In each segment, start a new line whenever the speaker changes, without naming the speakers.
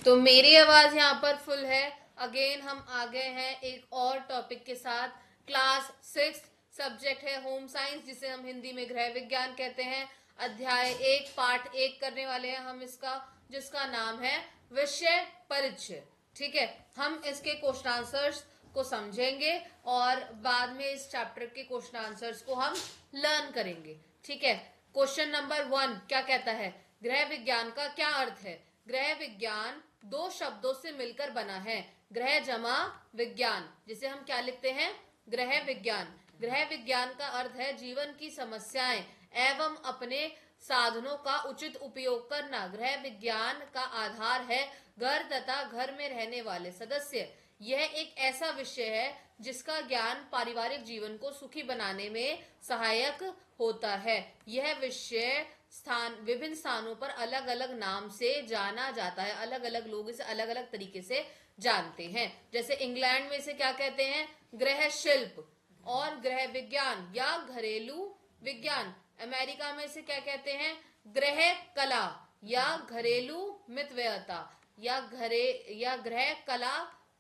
तो मेरी आवाज यहाँ पर फुल है। अगेन हम आ गए हैं एक और टॉपिक के साथ। क्लास 6 सब्जेक्ट है होम साइंस, जिसे हम हिंदी में गृह विज्ञान कहते हैं। अध्याय 1 पाठ 1 करने वाले हैं हम इसका, जिसका नाम है विषय परिचय। ठीक है, हम इसके क्वेश्चन आंसर्स को समझेंगे और बाद में इस चैप्टर के क्वेश्चन आंसर्स को हम लर्न करेंगे। ठीक है, क्वेश्चन नंबर 1 क्या कहता है? गृह विज्ञान का क्या अर्थ है? गृह विज्ञान दो शब्दों से मिलकर बना है। गृह जमा विज्ञान, जिसे हम क्या लिखते हैं? गृह विज्ञान। गृह विज्ञान का अर्थ है जीवन की समस्याएं एवं अपने साधनों का उचित उपयोग करना। गृह विज्ञान का आधार है घर तथा घर में रहने वाले सदस्य। यह एक ऐसा विषय है जिसका ज्ञान पारिवारिक जीवन को सुखी बनाने में सहायक होता है। यह विषय विभिन्न स्थानों पर अलग अलग नाम से जाना जाता है। अलग अलग लोग इसे अलग अलग तरीके से जानते हैं। जैसे इंग्लैंड में इसे क्या कहते हैं? गृह शिल्प और गृह विज्ञान या घरेलू विज्ञान। अमेरिका में इसे क्या कहते हैं? गृह कला या घरेलू मितव्ययता या गृह कला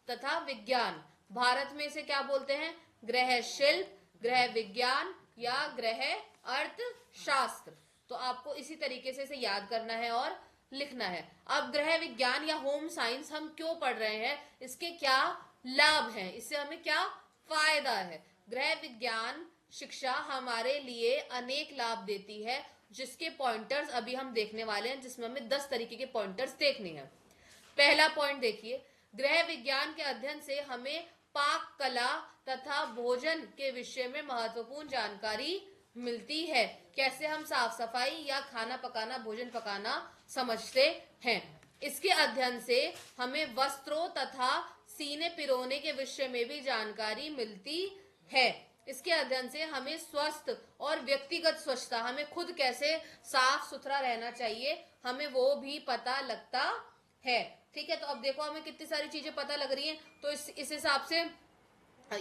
तथा विज्ञान। भारत में इसे क्या बोलते हैं? गृह शिल्प, गृह विज्ञान या गृह अर्थशास्त्र। तो आपको इसी तरीके से इसे याद करना है और लिखना है। अब गृह विज्ञान या होम साइंस हम क्यों पढ़ रहे हैं, इसके क्या लाभ हैं, इससे हमें क्या फायदा है? गृह विज्ञान शिक्षा हमारे लिए अनेक लाभ देती है, जिसके पॉइंटर्स अभी हम देखने वाले हैं, जिसमें हमें 10 तरीके के पॉइंटर्स देखने हैं। पहला पॉइंट देखिए, गृह विज्ञान के अध्ययन से हमें पाक कला तथा भोजन के विषय में महत्वपूर्ण जानकारी मिलती है। कैसे हम साफ सफाई या खाना पकाना, भोजन पकाना समझते हैं। इसके अध्ययन से हमें वस्त्रों तथा सीने पिरोने के विषय में भी जानकारी मिलती है। इसके अध्ययन से हमें स्वस्थ और व्यक्तिगत स्वच्छता, हमें खुद कैसे साफ सुथरा रहना चाहिए, हमें वो भी पता लगता है। ठीक है, तो अब देखो हमें कितनी सारी चीजें पता लग रही हैं। तो इस हिसाब से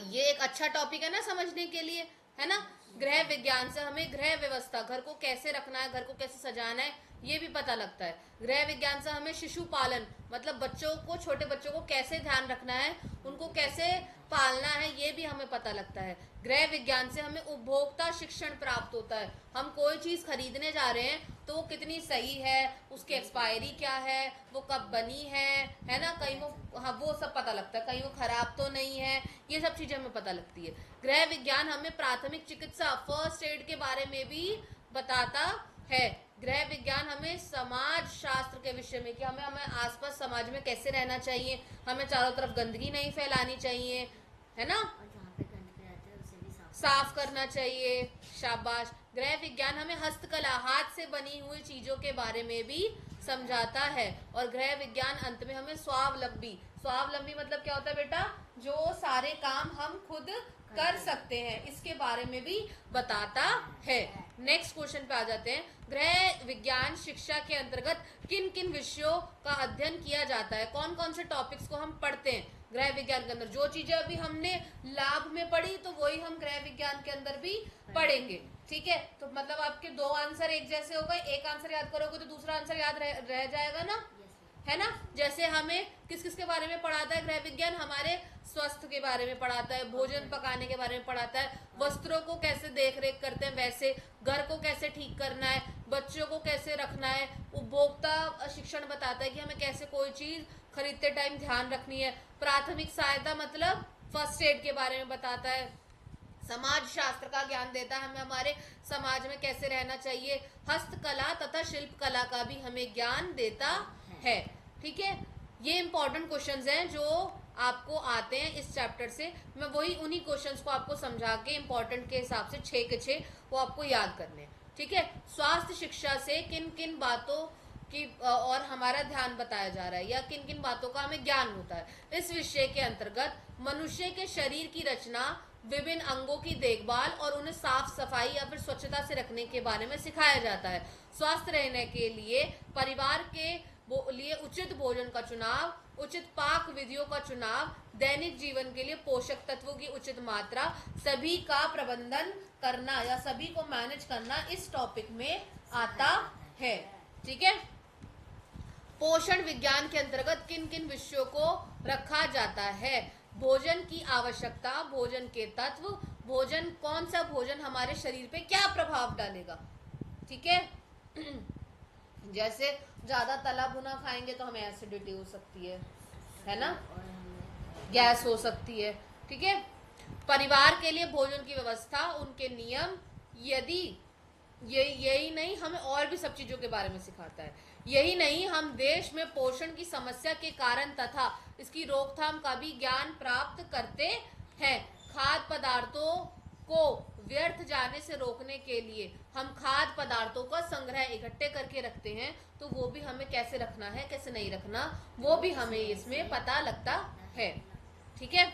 ये एक अच्छा टॉपिक है ना समझने के लिए, है ना। गृह विज्ञान से हमें गृह व्यवस्था, घर को कैसे रखना है, घर को कैसे सजाना है, ये भी पता लगता है। गृह विज्ञान से हमें शिशु पालन, मतलब बच्चों को, छोटे बच्चों को कैसे ध्यान रखना है, उनको कैसे पालना है, ये भी हमें पता लगता है। गृह विज्ञान से हमें उपभोक्ता शिक्षण प्राप्त होता है। हम कोई चीज खरीदने जा रहे हैं तो वो कितनी सही है, उसकी एक्सपायरी क्या है, वो कब बनी है ना, कहीं वो, हाँ वो सब पता लगता है, कहीं वो खराब तो नहीं है, ये सब चीजें हमें पता लगती है। गृह विज्ञान हमें प्राथमिक चिकित्सा, फर्स्ट एड के बारे में भी बताता है। गृह विज्ञान हमें समाज शास्त्र के विषय में, कि हमें आसपास समाज में कैसे रहना चाहिए, हमें चारों तरफ गंदगी नहीं फैलानी चाहिए, है ना, साफ करना चाहिए। शाबाश। गृह विज्ञान हमें हस्तकला, हाथ से बनी हुई चीजों के बारे में भी समझाता है। और गृह विज्ञान अंत में हमें स्वावलंबी, स्वावलंबी मतलब क्या होता है बेटा? जो सारे काम हम खुद कर सकते हैं, इसके बारे में भी बताता है। नेक्स्ट क्वेश्चन पे आ जाते हैं। गृह विज्ञान शिक्षा के अंतर्गत किन किन विषयों का अध्ययन किया जाता है? कौन कौन से टॉपिक्स को हम पढ़ते हैं गृह विज्ञान के अंदर? जो चीजें अभी हमने लाभ में पढ़ी, तो वही हम गृह विज्ञान के अंदर भी पढ़ेंगे। ठीक है, तो मतलब आपके दो आंसर एक जैसे हो गए। एक आंसर याद करोगे तो दूसरा आंसर याद रह जाएगा ना, है ना। जैसे हमें किस किस के बारे में पढ़ाता है गृह विज्ञान? हमारे स्वास्थ्य के बारे में पढ़ाता है, भोजन पकाने के बारे में पढ़ाता है, वस्त्रों को कैसे देख रेख करते हैं वैसे, घर को कैसे ठीक करना है, बच्चों को कैसे रखना है, उपभोक्ता शिक्षण बताता है कि हमें कैसे कोई चीज खरीदते टाइम ध्यान रखनी है, प्राथमिक सहायता मतलब फर्स्ट एड के बारे में बताता है, समाज शास्त्र का ज्ञान देता है, हमें हमारे समाज में कैसे रहना चाहिए, हस्तकला तथा शिल्प कला का भी हमें ज्ञान देता है। ठीक है, ये इंपॉर्टेंट क्वेश्चंस हैं जो आपको आते हैं इस चैप्टर से। मैं वही उन्हीं क्वेश्चंस को आपको समझा के इंपॉर्टेंट के हिसाब से 6 के 6 वो आपको याद करने हैं। ठीक है, स्वास्थ्य शिक्षा से किन किन बातों की और हमारा ध्यान बताया जा रहा है, या किन किन बातों का हमें ज्ञान होता है। इस विषय के अंतर्गत मनुष्य के शरीर की रचना, विभिन्न अंगों की देखभाल और उन्हें साफ सफाई या फिर स्वच्छता से रखने के बारे में सिखाया जाता है। स्वस्थ रहने के लिए परिवार के लिए उचित भोजन का चुनाव, उचित पाक विधियों का चुनाव, दैनिक जीवन के लिए पोषक तत्वों की उचित मात्रा, सभी का प्रबंधन करना या सभी को मैनेज करना इस टॉपिक में आता है। ठीक है, पोषण विज्ञान के अंतर्गत किन किन विषयों को रखा जाता है? भोजन की आवश्यकता, भोजन के तत्व, भोजन, कौन सा भोजन हमारे शरीर पे क्या प्रभाव डालेगा, ठीक है। जैसे ज्यादा तला भुना खाएंगे तो हमें एसिडिटी हो सकती है ना, गैस हो सकती है, ठीक है। परिवार के लिए भोजन की व्यवस्था, उनके नियम, यदि यही नहीं, हमें और भी सब चीजों के बारे में सिखाता है। यही नहीं, हम देश में पोषण की समस्या के कारण तथा इसकी रोकथाम का भी ज्ञान प्राप्त करते हैं। खाद्य पदार्थों को व्यर्थ जाने से रोकने के लिए हम खाद्य पदार्थों का संग्रह इकट्ठे करके रखते हैं, तो वो भी हमें कैसे रखना है, कैसे नहीं रखना, वो भी हमें इसमें पता लगता है, ठीक है।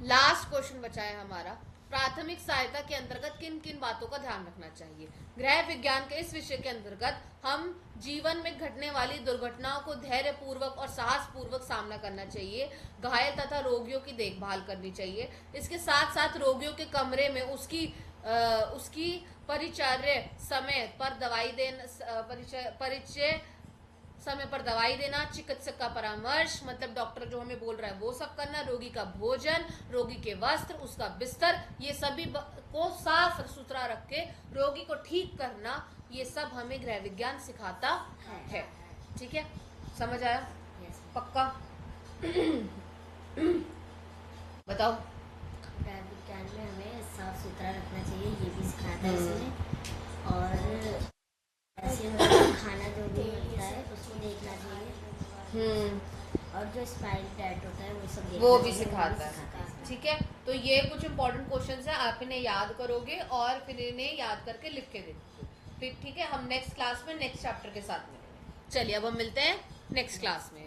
लास्ट क्वेश्चन बचा है हमारा, प्राथमिक सहायता के अंतर्गत किन किन बातों का ध्यान रखना चाहिए? गृह विज्ञान के इस विषय के अंतर्गत हम जीवन में घटने वाली दुर्घटनाओं को धैर्य पूर्वक और साहस पूर्वक सामना करना चाहिए। घायल तथा रोगियों की देखभाल करनी चाहिए। इसके साथ साथ रोगियों के कमरे में उसकी परिचर्या समय पर दवाई देना, समय पर दवाई देना, चिकित्सक का परामर्श, मतलब डॉक्टर जो हमें बोल रहा है वो सब करना, रोगी का भोजन, रोगी के वस्त्र, उसका बिस्तर, ये सभी को साफ सुथरा रख के रोगी को ठीक करना, ये सब हमें गृह विज्ञान सिखाता है, ठीक है। समझ आया? पक्का? बताओ।
गृह विज्ञान में हमें साफ सुथरा रखना चाहिए, ये भी सिखाता है इसमें, और ऐसे खाना जो भी होता है उसको देखना चाहिए, और जो स्पाइल डाइट होता है वो सब
वो भी सिखाता है, ठीक है। तो ये कुछ इंपॉर्टेंट क्वेश्चंस हैं, आप इन्हें याद करोगे और फिर इन्हें याद करके लिख के देखोगे, फिर ठीक है। हम नेक्स्ट क्लास में नेक्स्ट चैप्टर के साथ मिलेंगे। चलिए अब हम मिलते हैं नेक्स्ट क्लास में।